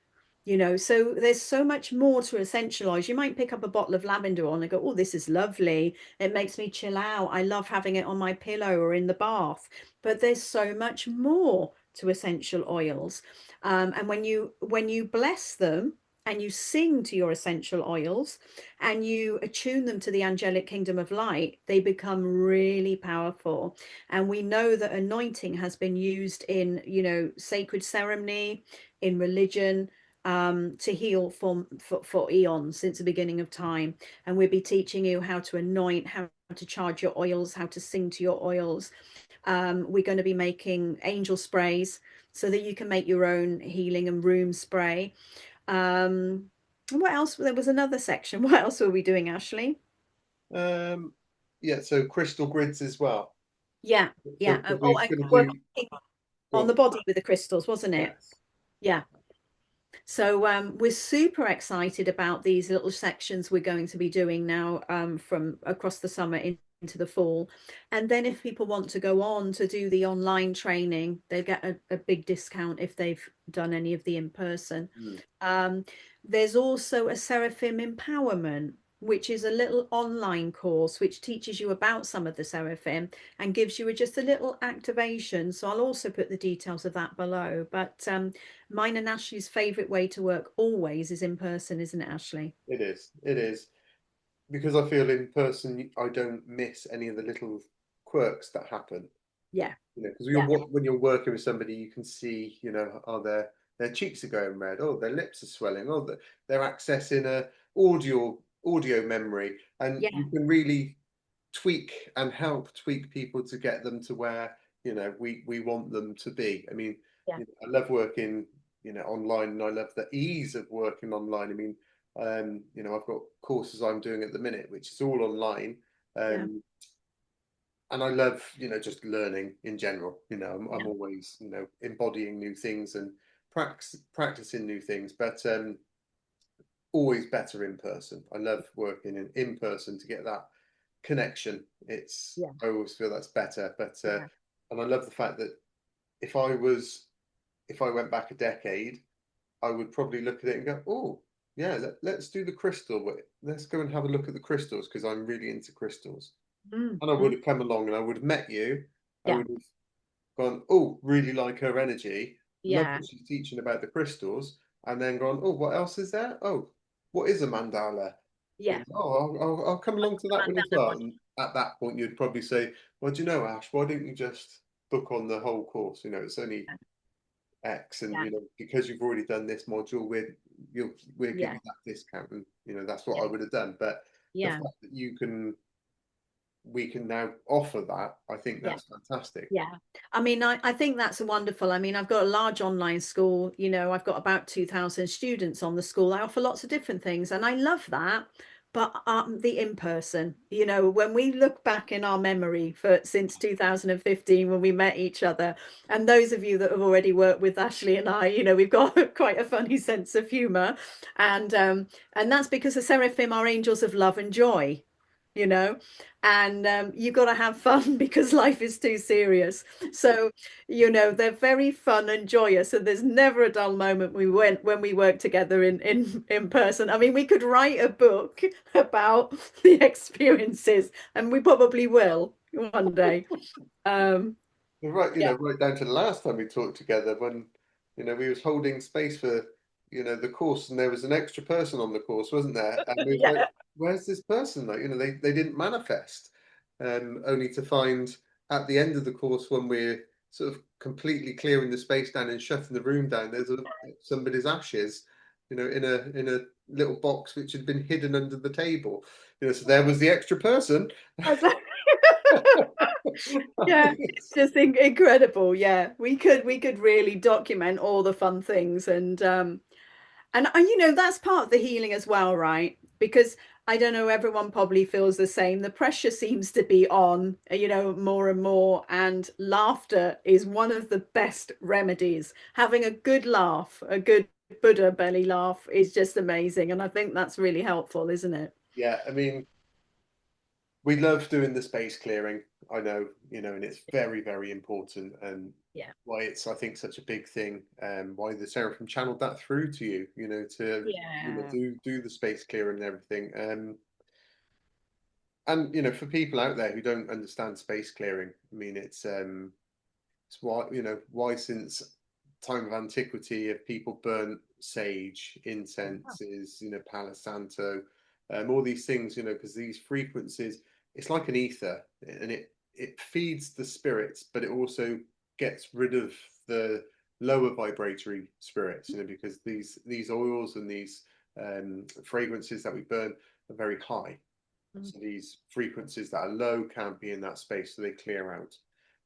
So there's so much more to essential oils. You might pick up a bottle of lavender on and go, oh, this is lovely, it makes me chill out, I love having it on my pillow or in the bath. But there's so much more to essential oils, and when you bless them and you sing to your essential oils and you attune them to the angelic kingdom of light, they become really powerful. And we know that anointing has been used in sacred ceremony, in religion, to heal for eons, since the beginning of time. And we'll be teaching you how to anoint, how to charge your oils, how to sing to your oils. We're going to be making angel sprays so that you can make your own healing and room spray. What else? There was another section. What else were we doing, Ashley? Um, yeah, so crystal grids as well. Yeah, So yeah. because Oh, we're and going to do, working go on the on. body with the crystals, wasn't it? Yes. Yeah. So we're super excited about these little sections we're going to be doing now, from across the summer into the fall. And then if people want to go on to do the online training, they get a big discount if they've done any of the in-person. Mm. Um, there's also a Seraphim Empowerment, which is a little online course which teaches you about some of the Seraphim and gives you just a little activation. So I'll also put the details of that below. But mine and Ashley's favourite way to work always is in person, isn't it, Ashley? It is. It is. Because I feel in person, I don't miss any of the little quirks that happen. Yeah, Because yeah, when you're working with somebody, you can see, oh, their cheeks are going red, oh, their lips are swelling, oh, they're accessing a audio memory, and yeah, you can really tweak people to get them to where we want them to be. I mean, yeah, I love working online, and I love the ease of working online. I mean, I've got courses I'm doing at the minute, which is all online. yeah, Um, and I love, just learning in general. I'm yeah, always, embodying new things and practicing new things, but always better in person. I love working in person to get that connection. yeah, I always feel that's better, but yeah. and I love the fact that if I was, if I went back a decade, I would probably look at it and go, oh, yeah, let's do the crystal. Let's go and have a look at the crystals because I'm really into crystals. And I would Mm. have come along and I would have met you. I Yeah, would have gone, oh, really like her energy. Love yeah, what she's teaching about the crystals. And then gone, oh, what else is there? Oh, what is a mandala? yeah. Oh, I'll come along to that one as Bandana well. module. And at that point, you'd probably say, well, do you know, Ash, why don't you just book on the whole course? It's only X, and Yeah, because you've already done this module, we'll give yeah, you that discount, and that's what yeah, I would have done. But the yeah, fact that you can we can now offer that, I think Yeah. that's fantastic. Yeah. I mean, I think that's wonderful. I mean, I've got a large online school, I've got about 2,000 students on the school. I offer lots of different things and I love that. But the in-person, when we look back in our memory for since 2015 when we met each other, and those of you that have already worked with Ashley and I, we've got quite a funny sense of humor. And that's because the Seraphim are angels of love and joy, you know and you've got to have fun because life is too serious. So they're very fun and joyous, and there's never a dull moment when we work together in person. I mean, we could write a book about the experiences, and we probably will one day. um Right, yeah. right down to the last time we talked together when, we was holding space for, the course and there was an extra person on the course, wasn't there? And we was like, Yeah. where's this person? Like, they didn't manifest. Only to find at the end of the course when we're sort of completely clearing the space down and shutting the room down, there's somebody's ashes, in a little box which had been hidden under the table. So there was the extra person. Yeah, it's just incredible. Yeah, we could really document all the fun things, and that's part of the healing as well, right? Because I don't know, everyone probably feels the same. The pressure seems to be on, more and more, and laughter is one of the best remedies. Having a good laugh, a good Buddha belly laugh is just amazing, and I think that's really helpful, isn't it? Yeah, I mean, we love doing the space clearing. I know, and it's very, very important, and Yeah. why it's, I think, such a big thing, and why the Seraphim channeled that through to you, to Yeah. do the space clearing and everything. And for people out there who don't understand space clearing, I mean, it's why why since time of antiquity have people burnt sage, incenses, Palo Santo, all these things, because these frequencies, it's like an ether, and it feeds the spirits, but it also gets rid of the lower vibratory spirits, because these oils and these fragrances that we burn are very high. Mm. So these frequencies that are low can't be in that space, so they clear out.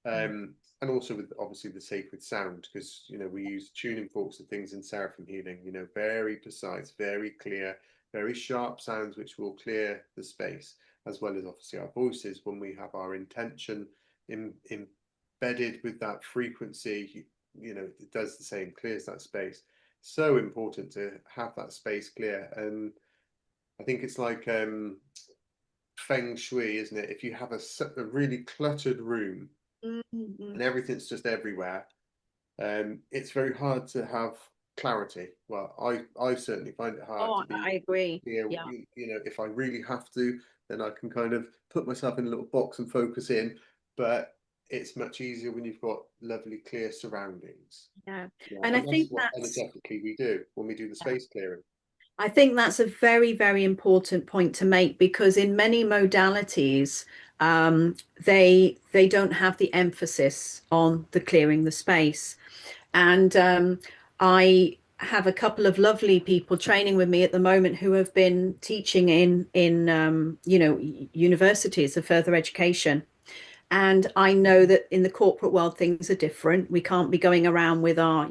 Mm. And also with obviously the sacred sound, because we use tuning forks and things in Seraphim Healing, very precise, very clear, very sharp sounds which will clear the space, as well as obviously our voices when we have our intention embedded with that frequency, it does the same, clears that space. So important to have that space clear. And I think it's like feng shui, isn't it? If you have a really cluttered room Mm. and everything's just everywhere, it's very hard to have clarity. Well, I certainly find it hard Oh, to be I agree. clear. Yeah. If I really have to, then I can kind of put myself in a little box and focus in. But it's much easier when you've got lovely, clear surroundings. Yeah. Yeah, And I and that's think what that's energetically we do when we do the yeah. space clearing. I think that's a very, very important point to make because in many modalities, they don't have the emphasis on the clearing the space. And I have a couple of lovely people training with me at the moment who have been teaching in universities of further education. And I know that in the corporate world, things are different. We can't be going around with our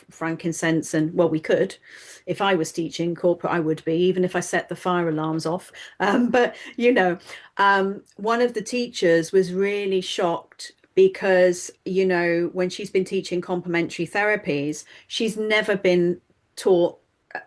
frankincense and, well, we could. If I was teaching corporate, I would be, even if I set the fire alarms off. But one of the teachers was really shocked because, when she's been teaching complementary therapies, she's never been taught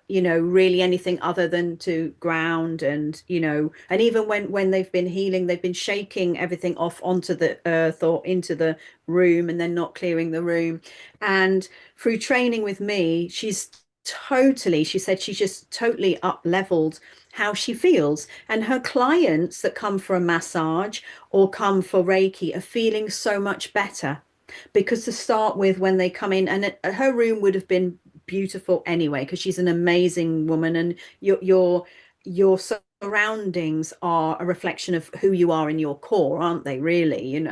really anything other than to ground and even when they've been healing, they've been shaking everything off onto the earth or into the room and then not clearing the room. And through training with me, she said she's just totally up leveled how she feels, and her clients that come for a massage or come for Reiki are feeling so much better because to start with, when they come in, and her room would have been beautiful anyway because she's an amazing woman, and your surroundings are a reflection of who you are in your core, aren't they, really?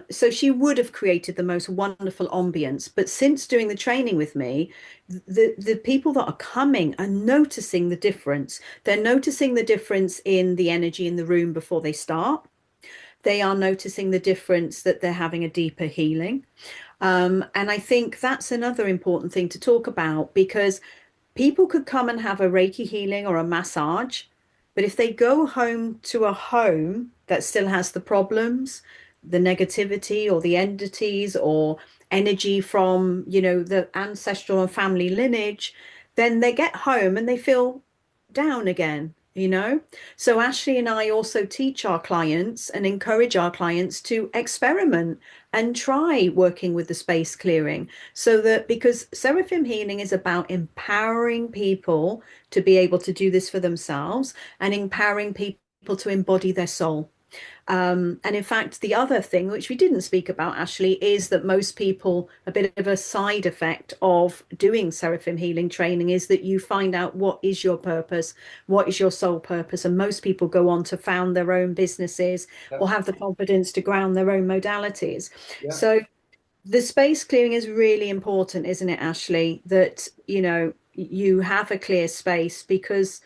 So she would have created the most wonderful ambience. But since doing the training with me, the people that are coming are noticing the difference. They're noticing the difference in the energy in the room before they start. they are noticing the difference, that they're having a deeper healing. And I think that's another important thing to talk about, because people could come and have a Reiki healing or a massage, but if they go home to a home that still has the problems, the negativity or the entities or energy from, the ancestral and family lineage, then they get home and they feel down again. So Ashley and I also teach our clients and encourage our clients to experiment and try working with the space clearing, so that, because Seraphim Healing is about empowering people to be able to do this for themselves and empowering people to embody their soul. And in fact, the other thing, which we didn't speak about, Ashley, is that most people, a bit of a side effect of doing Seraphim healing training is that you find out what is your purpose, what is your soul purpose. And most people go on to found their own businesses Yeah, or have the confidence to ground their own modalities. yeah, So the space clearing is really important, isn't it, Ashley? That, you have a clear space, because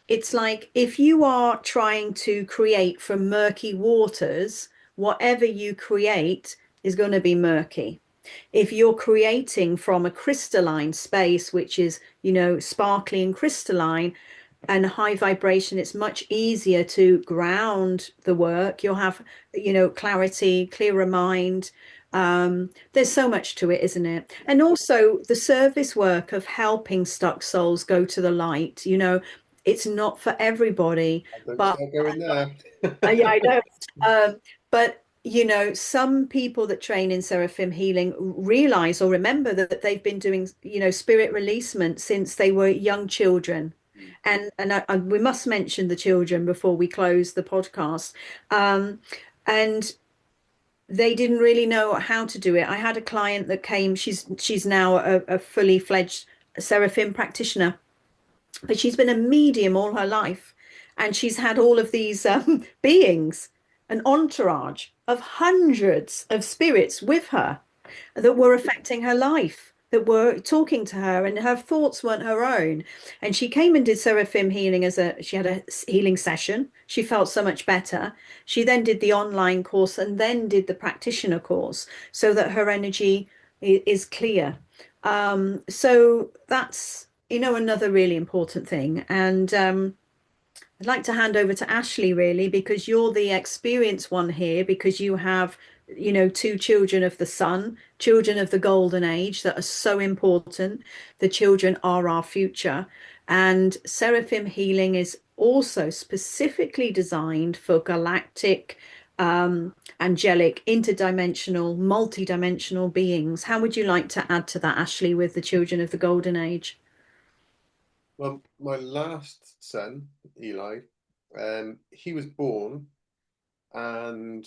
it's like if you are trying to create from murky waters, whatever you create is going to be murky. If you're creating from a crystalline space, which is, sparkly and crystalline and high vibration, it's much easier to ground the work. You'll have, clarity, clearer mind. There's so much to it, isn't it? And also the service work of helping stuck souls go to the light. It's not for everybody, I don't but start going there. yeah, I know. But some people that train in Seraphim healing realize or remember that they've been doing, spirit releasement since they were young children. And we must mention the children before we close the podcast. And they didn't really know how to do it. I had a client that came, she's now a fully fledged Seraphim practitioner, but she's been a medium all her life, and she's had all of these beings, an entourage of hundreds of spirits with her that were affecting her life, that were talking to her, and her thoughts weren't her own. And she came and did Seraphim healing she had a healing session. She felt so much better. She then did the online course and then did the practitioner course, so that her energy is clear. So that's, another really important thing. And I'd like to hand over to Ashley, really, because you're the experienced one here, because you have, two children of the sun, children of the golden age that are so important. The children are our future. And Seraphim healing is also specifically designed for galactic, angelic, interdimensional, multidimensional beings. How would you like to add to that, Ashley, with the children of the golden age? Well, my last son, Eli, he was born, and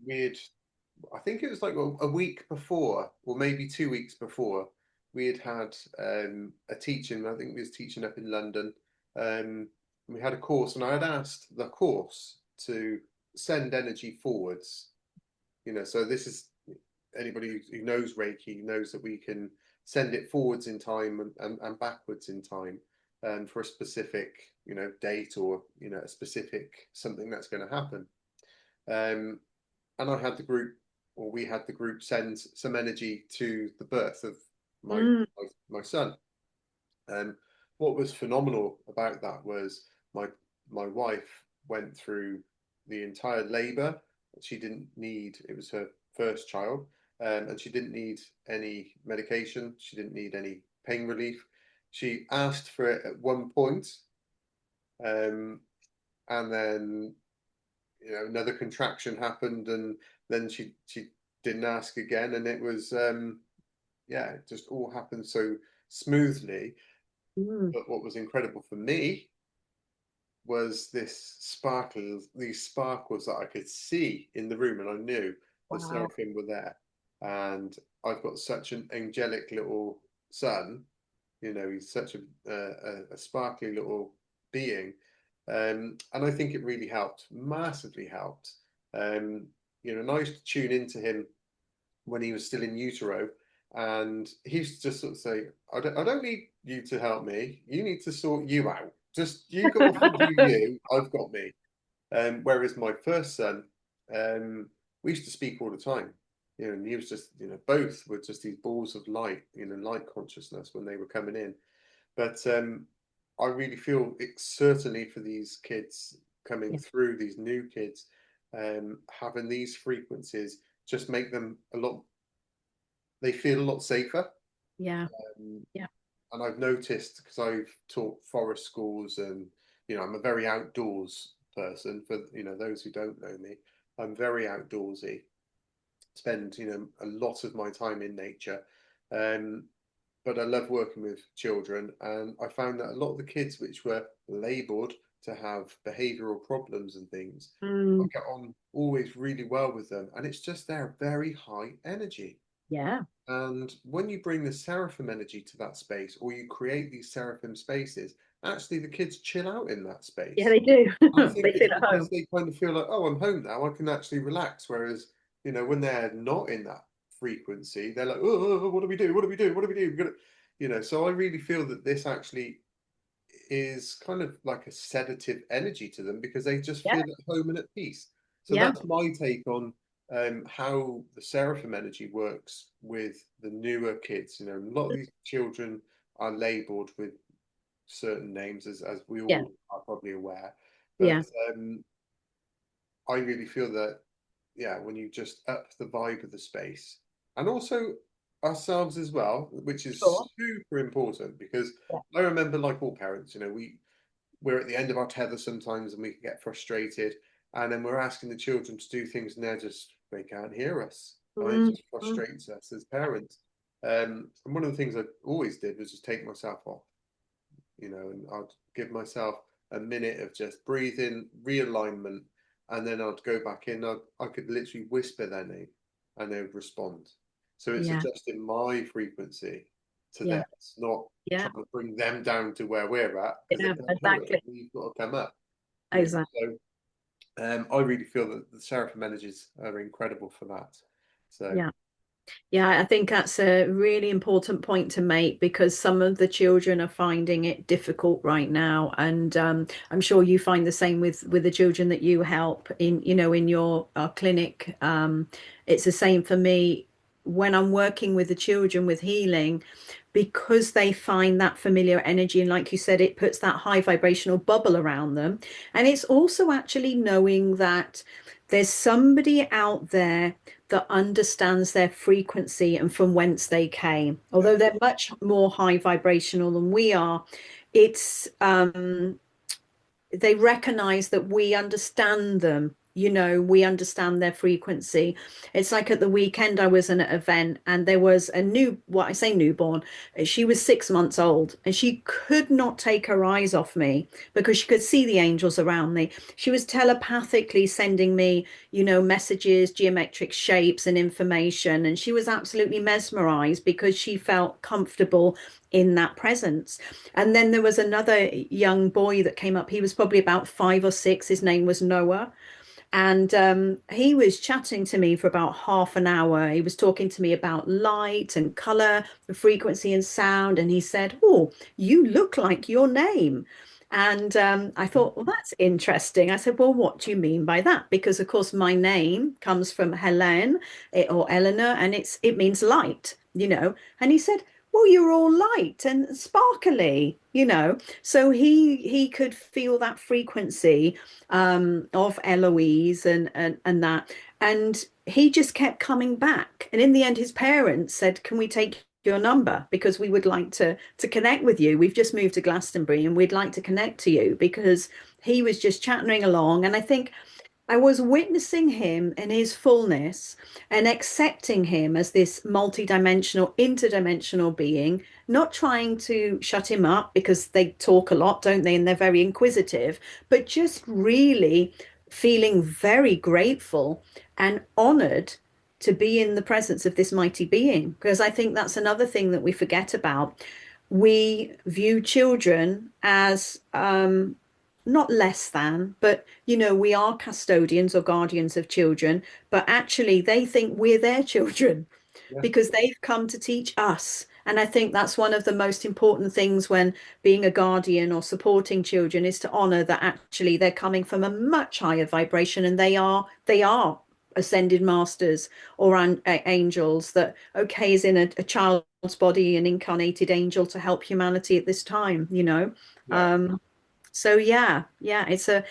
we'd, I think it was like a week before, or maybe 2 weeks before, we had had a teaching. I think we was teaching up in London. We had a course, and I had asked the course to send energy forwards. So this is anybody who knows Reiki knows that we can send it forwards in time and backwards in time, for a specific, date, or, a specific something that's going to happen. Um, and I had the group, or we had the group send some energy to the birth of my Mm, my son. And what was phenomenal about that was my wife went through the entire labor. She didn't need, it was her first child, and she didn't need any medication. She didn't need any pain relief. She asked for it at one point, and then another contraction happened, and then she didn't ask again, and it was yeah, it just all happened so smoothly. mm. But what was incredible for me was these sparkles that I could see in the room, and I knew the Wow. seraphim were there. And I've got such an angelic little son. He's such a sparkly little being, and I think it really helped, massively helped. And I used to tune into him when he was still in utero, and he used to just sort of say, I don't need you to help me. You need to sort you out. Just you go off and do you. I've got me. Whereas my first son, we used to speak all the time. And he was just, both were just these balls of light, light consciousness when they were coming in. But I really feel it's certainly for these kids coming Yeah. through, these new kids, having these frequencies just make them they feel a lot safer. Yeah. Um, Yeah. and I've noticed because I've taught forest schools and, I'm a very outdoors person for, those who don't know me. I'm very outdoorsy, spend, a lot of my time in nature. Um, but I love working with children, and I found that a lot of the kids which were labelled to have behavioural problems and things, I Mm, get on always really well with them, and it's just their very high energy. yeah. And when you bring the seraphim energy to that space, or you create these seraphim spaces, actually the kids chill out in that Yeah, space. they do. And I think They it's feel at because home. they kind of feel like, oh, I'm home now, I can actually relax. Whereas, when they're not in that frequency, they're like, oh, what do we do? What do we do? What do we do? We're gonna, so I really feel that this actually is kind of like a sedative energy to them because they just Yeah. feel at home and at peace. So Yeah. that's my take on how the seraphim energy works with the newer kids. A lot of these children are labeled with certain names, as we Yeah. all are probably aware. But Yeah. I really feel that, yeah, when you just up the vibe of the space and also ourselves as well, which is Sure. super important because Yeah. I remember, like all parents, we're at the end of our tether sometimes and we can get frustrated. And then we're asking the children to do things and they can't hear us. And it Mm, just mm, frustrates us as parents. And one of the things I always did was just take myself off, and I'd give myself a minute of just breathing, realignment, and then I'd go back in. I could literally whisper their name and they would respond. So it's yeah. adjusting my frequency to Yeah. theirs, not Yeah. trying to bring them down to where we're at because they Yeah. can't hear it. Exactly. We've got to come up. Exactly. So I really feel that the Seraphim energies are incredible for that. So Yeah. Yeah, I think that's a really important point to make because some of the children are finding it difficult right now, and I'm sure you find the same with the children that you help in, in your clinic. It's the same for me when I'm working with the children with healing because they find that familiar energy, and like you said, it puts that high vibrational bubble around them. And it's also actually knowing that there's somebody out there that understands their frequency and from whence they came. yeah, Although they're much more high vibrational than we are, it's they recognize that we understand them. We understand their frequency. It's like at the weekend I was in an event and there was what I say newborn, she was 6 months old and she could not take her eyes off me because she could see the angels around me. She was telepathically sending me, messages, geometric shapes and information, and she was absolutely mesmerized because she felt comfortable in that presence. And then there was another young boy that came up. He was probably about 5 or 6. His name was Noah. And he was chatting to me for about half an hour. He was talking to me about light and color, the frequency and sound. And he said, "Oh, you look like your name." And I thought, well, that's interesting. I said, "Well, what do you mean by that?" Because, of course, my name comes from Helen or Eleanor, and it means light, And he said, "Well, you're all light and sparkly." So he could feel that frequency of Eloise and that. And he just kept coming back. And in the end, his parents said, "Can we take your number? Because we would like to connect with you. We've just moved to Glastonbury and we'd like to connect to you," because he was just chattering along. And I think I was witnessing him in his fullness and accepting him as this multidimensional, interdimensional being, not trying to shut him up because they talk a lot, don't they? And they're very inquisitive, but just really feeling very grateful and honored to be in the presence of this mighty being. Because I think that's another thing that we forget about. We view children as not less than, but we are custodians or guardians of children, but actually they think we're their children yeah, because they've come to teach us And I think that's one of the most important things when being a guardian or supporting children is to honor that actually they're coming from a much higher vibration, and they are ascended masters or angels that okay is in a child's body, an incarnated angel to help humanity at this time, you know. Yeah. So yeah, it's a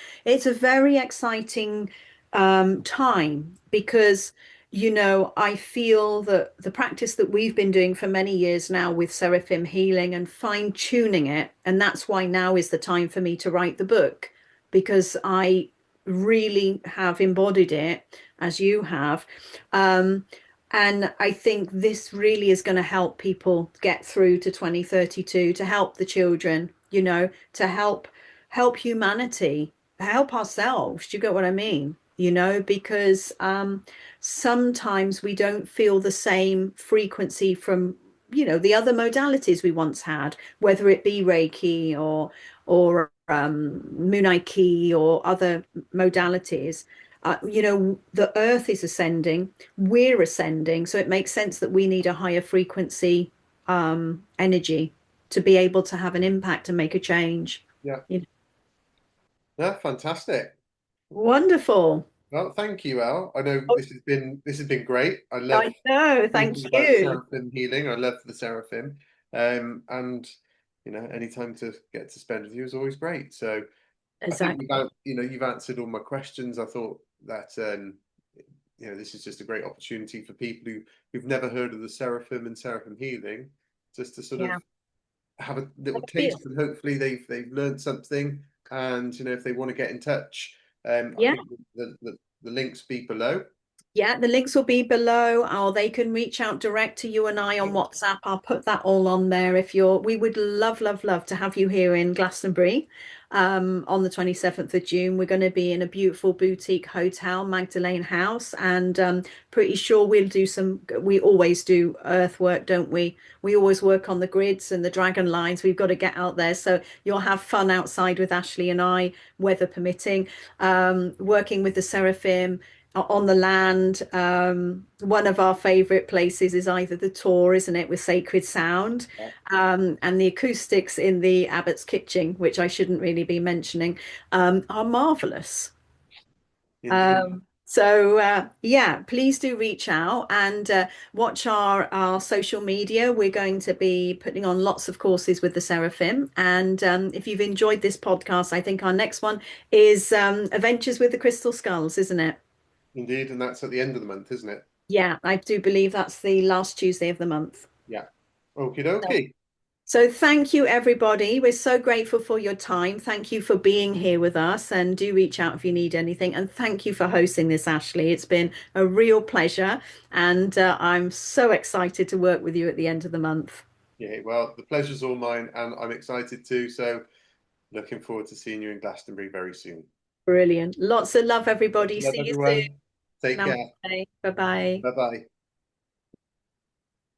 very exciting time because I feel that the practice that we've been doing for many years now with Seraphim Healing and fine tuning it, and that's why now is the time for me to write the book because I really have embodied it as you have. Um, and I think this really is going to help people get through to 2032, to help the children, to help humanity, help ourselves. Do you get what I mean? Because sometimes we don't feel the same frequency from, the other modalities we once had, whether it be Reiki or Munaiki or other modalities. The earth is ascending, we're ascending, so it makes sense that we need a higher frequency energy to be able to have an impact and make a change. Yeah. You know, Yeah, fantastic. wonderful. Well, thank you, Al. I know Oh, this has been great. I love I know. Thank thinking about you. Seraphim healing. I love the Seraphim. And any time to get to spend with you is always great. So I think Exactly. you've answered all my questions. I thought that this is just a great opportunity for people who've never heard of the Seraphim and Seraphim healing, just to sort of Yeah. have a little Feel. taste, and hopefully they've learned something. And if they want to get in touch, I Yeah. think the links be below. Yeah, the links will be below, or they can reach out direct to you and I on WhatsApp. I'll put that all on there if we would love, love, love to have you here in Glastonbury on the 27th of June. We're going to be in a beautiful boutique hotel, Magdalene House, and pretty sure we always do earthwork, don't we? We always work on the grids and the dragon lines. We've got to get out there. So you'll have fun outside with Ashley and I, weather permitting, working with the Seraphim on the land. One of our favorite places is either the Tor, isn't it, with sacred sound, Yeah, and the acoustics in the Abbot's Kitchen, which I shouldn't really be mentioning, are marvelous. indeed, Yeah, please do reach out and watch our social media. We're going to be putting on lots of courses with the Seraphim. And if you've enjoyed this podcast, I think our next one is Adventures with the Crystal Skulls, isn't it? indeed, and that's at the end of the month, isn't it? Yeah, I do believe that's the last Tuesday of the month. Yeah. Okie So, dokie. so thank you, everybody. We're so grateful for your time. Thank you for being here with us, and do reach out if you need anything. And thank you for hosting this, Ashley. It's been a real pleasure, and I'm so excited to work with you at the end of the month. Yeah, well, the pleasure's all mine, and I'm excited too. So looking forward to seeing you in Glastonbury very soon. Brilliant. Lots of love, everybody. Love See you soon. everyone. Take care. Namaste. Bye bye. Bye bye.